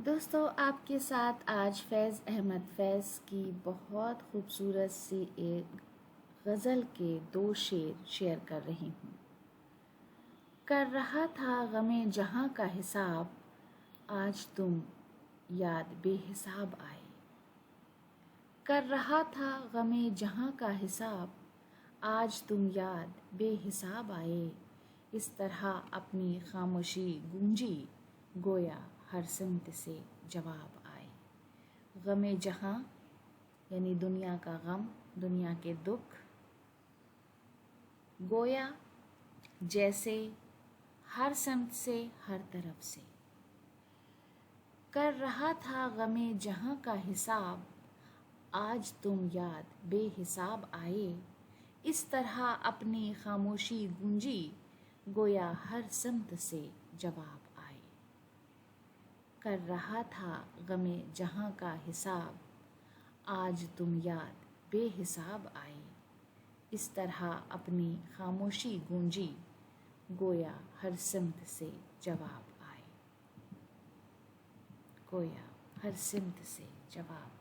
دوستو آپ کے ساتھ آج فیض احمد فیض کی بہت خوبصورت سی ایک غزل کے 2 شعر شیئر کر رہی ہوں۔ کر رہا تھا غم جہاں کا حساب، آج تم یاد بے حساب آئے۔ کر رہا تھا غم جہاں کا حساب، آج تم یاد بے حساب آئے۔ اس طرح اپنی خاموشی گونجی، گویا ہر سمت سے جواب آئے۔ غم جہاں یعنی دنیا کا غم، دنیا کے دکھ، گویا جیسے ہر سمت سے، ہر طرف سے۔ کر رہا تھا غم جہاں کا حساب، آج تم یاد بے حساب آئے۔ اس طرح اپنی خاموشی گونجی، گویا ہر سمت سے جواب آئے۔ کر رہا تھا غم جہاں کا حساب، آج تم یاد بے حساب آئے۔ اس طرح اپنی خاموشی گونجی، گویا ہر سمت سے جواب آئے۔ گویا ہر سمت سے جواب